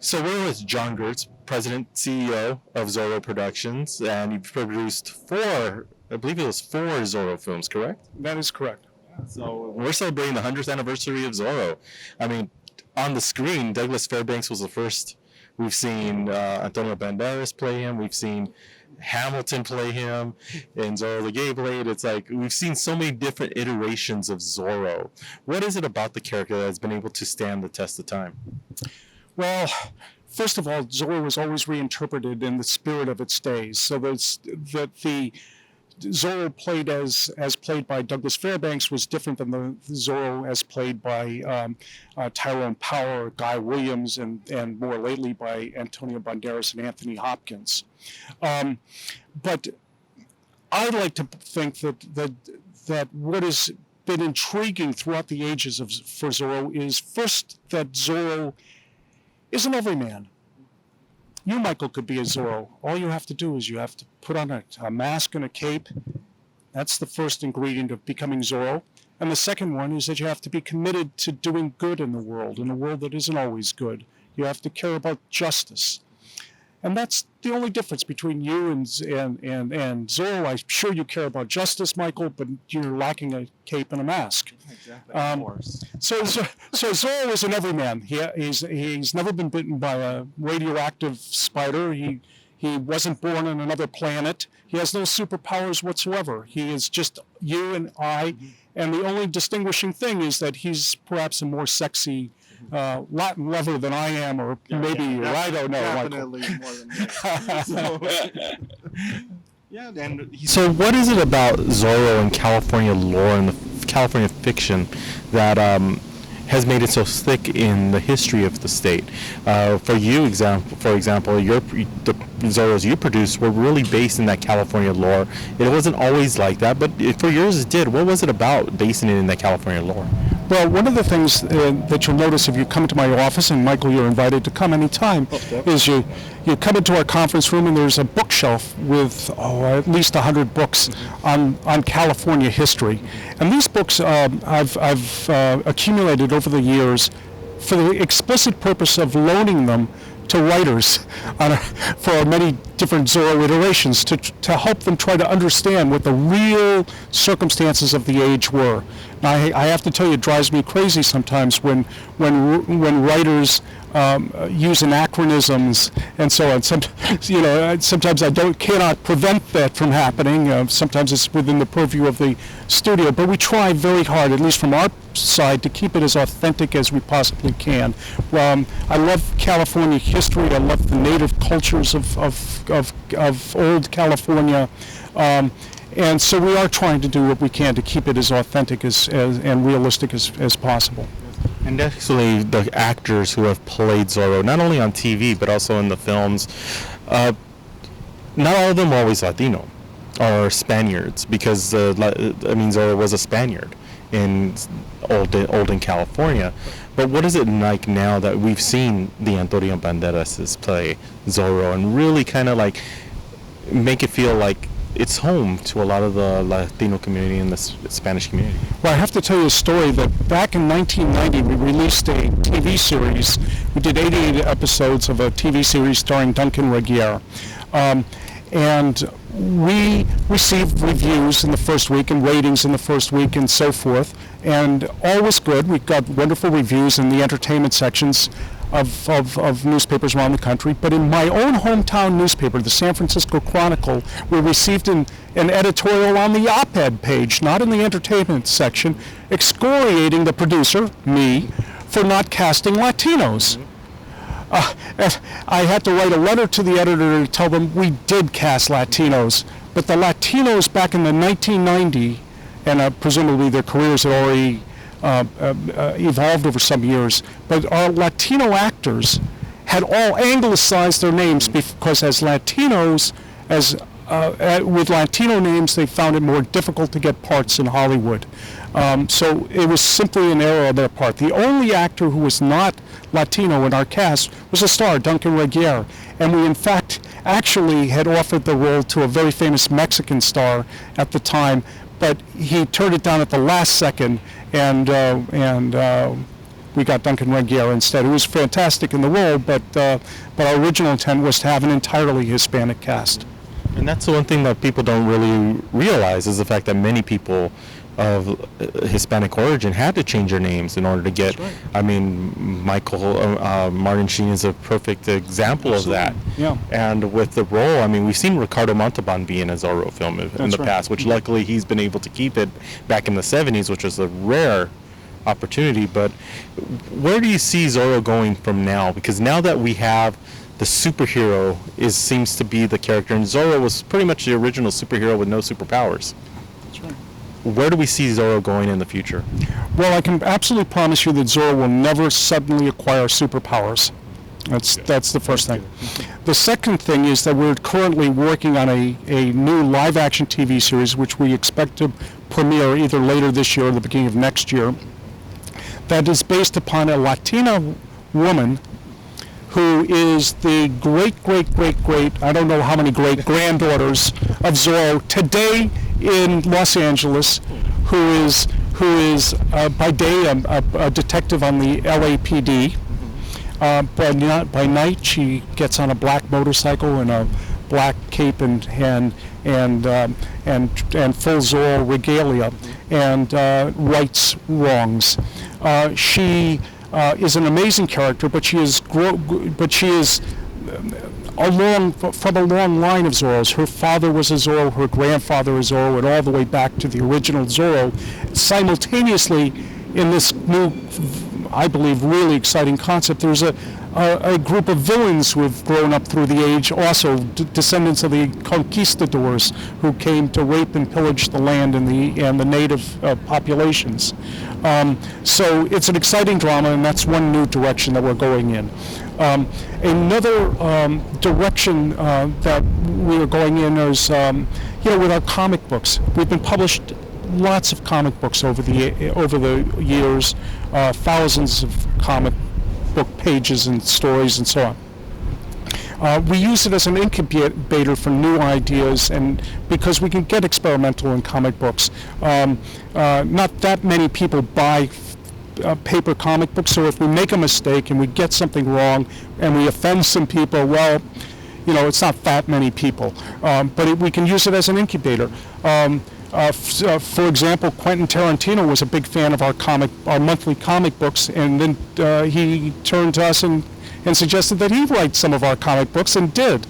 So we're with John Gertz, President, CEO of Zorro Productions, and you've produced I believe it was four Zorro films, correct? That is correct. So we're celebrating the 100th anniversary of Zorro. I mean, on the screen, Douglas Fairbanks was the first. We've seen Antonio Banderas play him. We've seen Hamilton play him in Zorro the Gay Blade. It's like we've seen so many different iterations of Zorro. What is it about the character that has been able to stand the test of time? Well, first of all, Zorro was always reinterpreted in the spirit of its days. So that the Zorro played as played by Douglas Fairbanks was different than the Zorro as played by Tyrone Power, Guy Williams, and more lately by Antonio Banderas and Anthony Hopkins. But I like to think that what has been intriguing throughout the ages for Zorro is first that Zorro is an everyman. You, Michael, could be a Zorro. All you have to do is you have to put on a mask and a cape. That's the first ingredient of becoming Zorro. And the second one is that you have to be committed to doing good in a world that isn't always good. You have to care about justice. And that's the only difference between you and Zorro. I'm sure you care about justice, Michael, but you're lacking a cape and a mask. Exactly. So Zorro is an everyman. He's never been bitten by a radioactive spider. He wasn't born on another planet. He has no superpowers whatsoever. He is just you and I. Mm-hmm. And the only distinguishing thing is that he's perhaps a more sexy Latin lover than I am, or maybe I don't know. Definitely more than me. So what is it about Zorro and California lore and the California fiction that has made it so thick in the history of the state? For example, the Zorros you produced were really based in that California lore. It wasn't always like that, but for yours it did. What was it about basing it in that California lore? Well, one of the things that you'll notice if you come into my office, and Michael, you're invited to come anytime, is you come into our conference room and there's a bookshelf with at least 100 books on California history. And these books I've accumulated over the years for the explicit purpose of loaning them to writers for many different Zorro iterations to help them try to understand what the real circumstances of the age were. Now, I have to tell you, it drives me crazy sometimes when writers use anachronisms and so on. Sometimes I cannot prevent that from happening. Sometimes it's within the purview of the studio, but we try very hard, at least from our side, to keep it as authentic as we possibly can. I love California history. I love the native cultures of old California. And so we are trying to do what we can to keep it as authentic and realistic as possible. And actually, the actors who have played Zorro, not only on TV, but also in the films, not all of them are always Latino or Spaniards, because, Zorro was a Spaniard in olden California. But what is it like now that we've seen the Antonio Banderas play Zorro and really kind of like make it feel like it's home to a lot of the Latino community and the Spanish community? Well, I have to tell you a story that back in 1990 we released a TV series. We did 88 episodes of a TV series starring Duncan Regier. And we received reviews in the first week and ratings in the first week and so forth. And all was good. We got wonderful reviews in the entertainment sections of newspapers around the country. But in my own hometown newspaper, the San Francisco Chronicle, we received an editorial on the op-ed page, not in the entertainment section, excoriating the producer, me, for not casting Latinos. I had to write a letter to the editor to tell them we did cast Latinos, but the Latinos back in the 1990, and presumably their careers had already evolved over some years, but our Latino actors had all anglicized their names because as Latinos, with Latino names, they found it more difficult to get parts in Hollywood. So it was simply an error on their part. The only actor who was not Latino in our cast was a star, Duncan Regier, and we in fact actually had offered the role to a very famous Mexican star at the time, but he turned it down at the last second and we got Duncan Regier instead, who was fantastic in the role, but our original intent was to have an entirely Hispanic cast. And that's the one thing that people don't really realize is the fact that many people of Hispanic origin had to change their names in order to get. That's right. I mean, Martin Sheen is a perfect example of that. Yeah. And with the role, I mean, we've seen Ricardo Montalban be in a Zorro film in the right. past, which luckily he's been able to keep it back in the 70s, which was a rare opportunity. But where do you see Zorro going from now? Because now that we have the superhero seems to be the character, and Zorro was pretty much the original superhero with no superpowers. That's right. Where do we see Zorro going in the future? Well, I can absolutely promise you that Zorro will never suddenly acquire superpowers. That's the first thing. The second thing is that we're currently working on a new live-action TV series, which we expect to premiere either later this year or the beginning of next year, that is based upon a Latina woman who is the great, I don't know how many great-granddaughters of Zorro today in Los Angeles, who is by day a detective on the LAPD. By night, she gets on a black motorcycle and a black cape and full Zorro regalia and rights wrongs. She is an amazing character, but she is from a long line of Zorros. Her father was a Zorro, her grandfather was a Zorro, and all the way back to the original Zorro. Simultaneously, in this new, I believe, really exciting concept, there's a group of villains who have grown up through the age, also descendants of the conquistadors who came to rape and pillage the land and the native populations. So it's an exciting drama, and that's one new direction that we're going in. Another direction that we are going in is, with our comic books. We've been published lots of comic books over the years, thousands of comic book pages and stories and so on. We use it as an incubator for new ideas, and because we can get experimental in comic books. Not that many people buy paper comic books, so if we make a mistake and we get something wrong and we offend some people, well, it's not that many people. But we can use it as an incubator. For example, Quentin Tarantino was a big fan of our monthly comic books, and then he turned to us and suggested that he write some of our comic books, and did.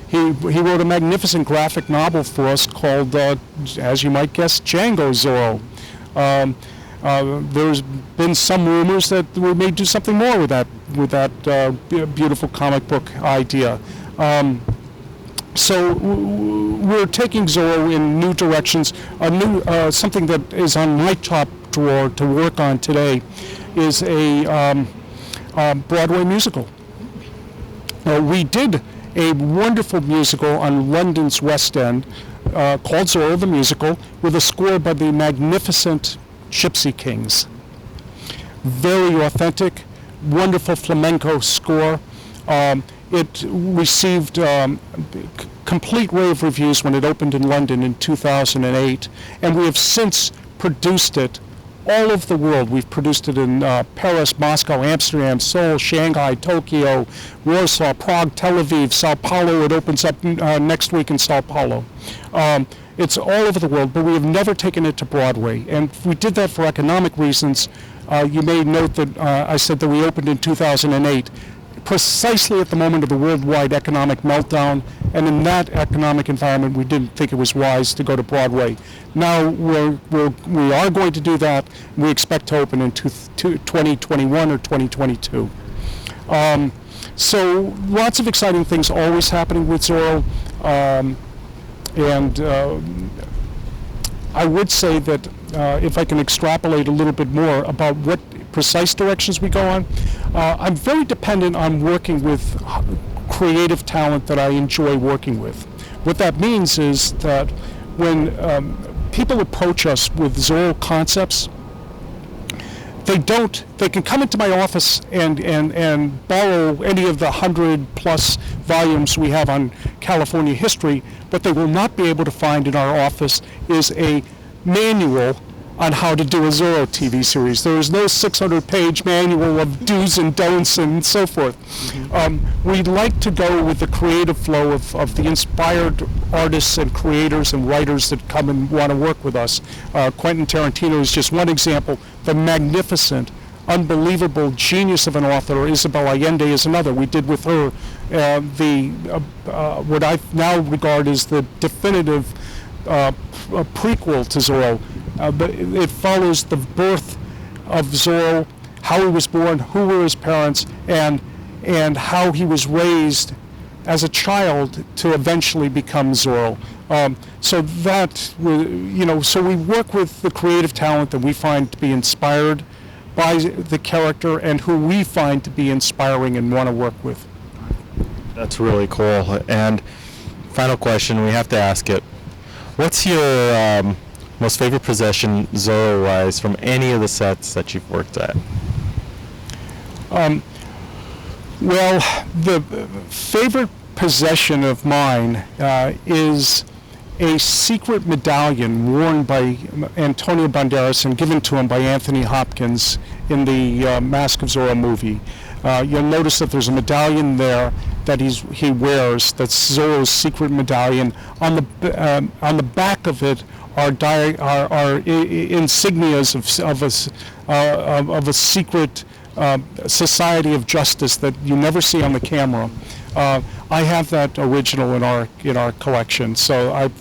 He wrote a magnificent graphic novel for us called, as you might guess, Django Zorro. There's been some rumors that we may do something more with that beautiful comic book idea. So we're taking Zorro in new directions. Something that is on my top drawer to work on today is a Broadway musical. We did a wonderful musical on London's West End called Zorro the Musical, with a score by the magnificent Gypsy Kings. Very authentic, wonderful flamenco score. It received complete rave reviews when it opened in London in 2008, and we have since produced it all over the world. We've produced it in Paris, Moscow, Amsterdam, Seoul, Shanghai, Tokyo, Warsaw, Prague, Tel Aviv, Sao Paulo. It opens up next week in Sao Paulo. It's all over the world, but we have never taken it to Broadway, and we did that for economic reasons. You may note that I said that we opened in 2008, precisely at the moment of the worldwide economic meltdown, and in that economic environment, we didn't think it was wise to go to Broadway. Now we are going to do that. We expect to open in 2021 or 2022. So lots of exciting things always happening with Zorro. And I would say that if I can extrapolate a little bit more about what precise directions we go on, I'm very dependent on working with creative talent that I enjoy working with. What that means is that when people approach us with Zorro concepts, they can come into my office and borrow any of the 100+ volumes we have on California history. What they will not be able to find in our office is a manual on how to do a Zorro TV series. There is no 600-page manual of do's and don'ts and so forth. We like to go with the creative flow of the inspired artists and creators and writers that come and want to work with us. Quentin Tarantino is just one example. The magnificent, unbelievable genius of an author, Isabel Allende, is another. We did with her what I now regard as the definitive prequel to Zorro. But it follows the birth of Zorro, how he was born, who were his parents, and how he was raised as a child to eventually become Zorro. So that, so we work with the creative talent that we find to be inspired by the character and who we find to be inspiring and want to work with. That's really cool. And final question, we have to ask it. What's your most favorite possession, Zorro-wise, from any of the sets that you've worked at? Well, the favorite possession of mine is a secret medallion worn by Antonio Banderas and given to him by Anthony Hopkins in the Mask of Zorro movie. You'll notice that there's a medallion there that he wears. That's Zorro's secret medallion. On the back of it are insignias of a secret society of justice that you never see on the camera. I have that original in our collection, so I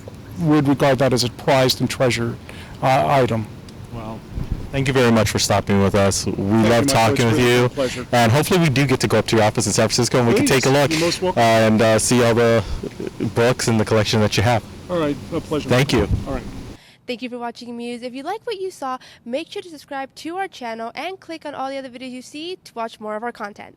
would regard that as a prized and treasured item. Well, thank you very much for stopping with us. We love talking with you, pleasure. And hopefully we do get to go up to your office in San Francisco and we can take a look You're most welcome. and see all the books and the collection that you have. All right, a pleasure. Thank you. All right. Thank you for watching Muse. If you like what you saw, make sure to subscribe to our channel and click on all the other videos you see to watch more of our content.